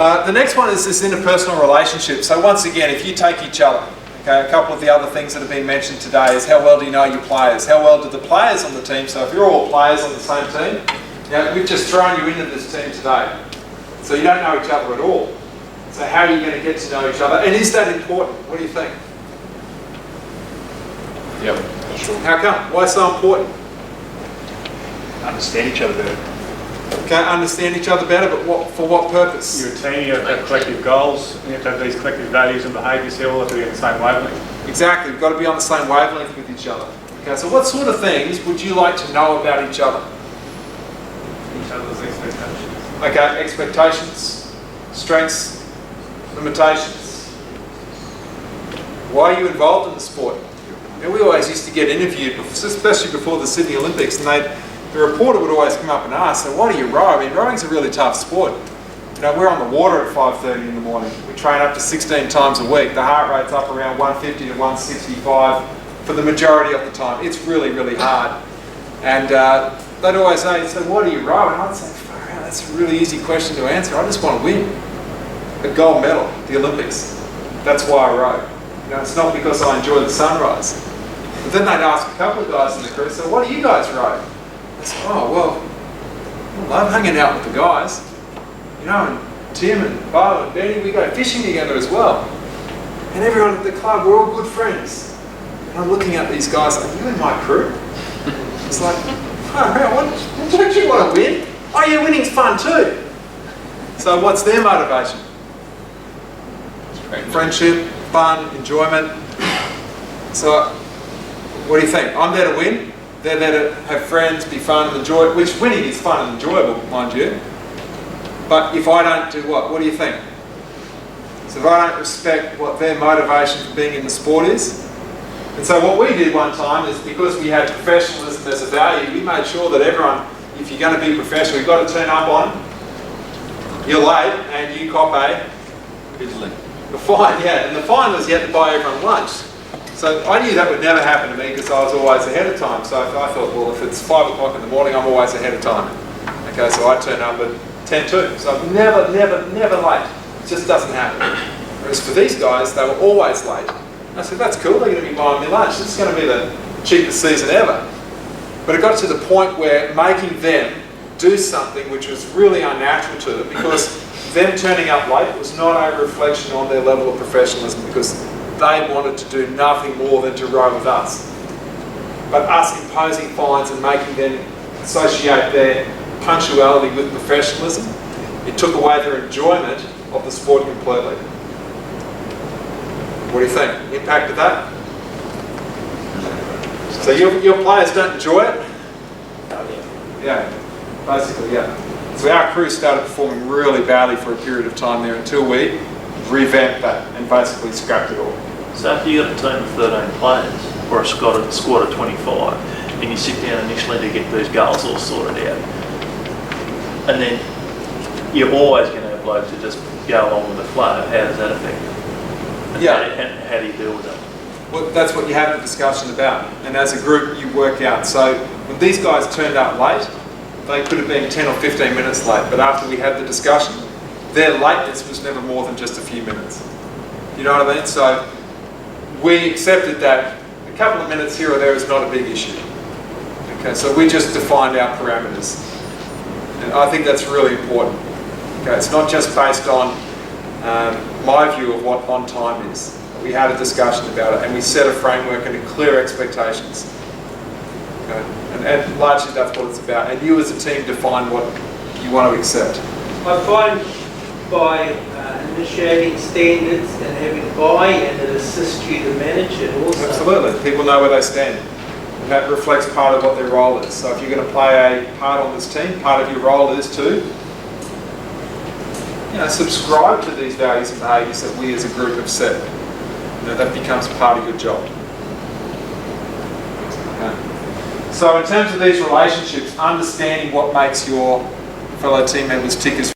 The next one is this interpersonal relationship. So once again, if you take each other, okay, a couple of the other things that have been mentioned today is how well do you know your players? How well do the players on the team, so if you're all players on the same team, we've just thrown you into this team today. So you don't know each other at all. So how are you going to get to know each other? And is that important? What do you think? Yep, sure. How come? Why so important? Understand each other better. Okay, understand each other better, but for what purpose? You're a team, you have to have collective goals, and you have to have these collective values and behaviours here, all have to be on the same wavelength. Exactly, we've got to be on the same wavelength with each other. Okay, so what sort of things would you like to know about each other? Each other's expectations. Okay, expectations, strengths, limitations. Why are you involved in the sport? We always used to get interviewed, especially before the Sydney Olympics, and the reporter would always come up and ask, so why do you row? I mean, rowing's a really tough sport. We're on the water at 5:30 in the morning. We train up to 16 times a week. The heart rate's up around 150 to 165 for the majority of the time. It's really, really hard. And they'd always say, so why do you row? And I'd say, far out, that's a really easy question to answer. I just want to win a gold medal at the Olympics. That's why I row. It's not because I enjoy the sunrise. But then they'd ask a couple of guys in the crew, so why do you guys row? I said, oh, well, I love hanging out with the guys. And Tim and Bo and Benny, we go fishing together as well. And everyone at the club, we're all good friends. And I'm looking at these guys like, you in my crew? It's like, oh, don't you want to win? Oh yeah, winning's fun too. So what's their motivation? Friendship, fun, enjoyment. So what do you think? I'm there to win. They're there to have friends, be fun and enjoy, which winning is fun and enjoyable, mind you. But if I don't do what do you think? So if I don't respect what their motivation for being in the sport is, and so what we did one time is, because we had professionalism as a value, we made sure that everyone, if you're going to be professional, you've got to turn up on, you're late, and you cop a fine, and the fine was you had to buy everyone lunch. So I knew that would never happen to me because I was always ahead of time. So I thought, well, if it's 5 o'clock in the morning, I'm always ahead of time. Okay, so I turn up at 10:02. So I'm never late. It just doesn't happen. Whereas for these guys, they were always late. I said, that's cool, they're going to be buying me lunch. This is going to be the cheapest season ever. But it got to the point where making them do something which was really unnatural to them, because them turning up late was not a reflection on their level of professionalism, because they wanted to do nothing more than to row with us. But us imposing fines and making them associate their punctuality with professionalism, it took away their enjoyment of the sport completely. What do you think? Impact of that? So your players don't enjoy it? Yeah, basically, yeah. So our crew started performing really badly for a period of time there until we revamped that and basically scrapped it all. So if you got a team of 13 players, or a squad of 25, and you sit down initially to get these goals all sorted out, and then you're always going to have blokes that just go along with the flow, how does that affect them? And how do you deal with that? Well, that's what you have the discussion about, and as a group you work out. So when these guys turned up late, they could have been 10 or 15 minutes late, but after we had the discussion, their lateness was never more than just a few minutes. You know what I mean? So we accepted that a couple of minutes here or there is not a big issue. Okay, so we just defined our parameters. And I think that's really important. Okay, it's not just based on my view of what on time is. We had a discussion about it and we set a framework and clear expectations. Okay? And largely that's what it's about. And you as a team define what you want to accept. I find by initiating standards and having buy-in, it assists you to manage it also. Absolutely. People know where they stand. And that reflects part of what their role is. So if you're going to play a part on this team, part of your role is to subscribe to these values and behaviours that we as a group have set. That becomes part of your job. Okay. So in terms of these relationships, understanding what makes your fellow team members tick is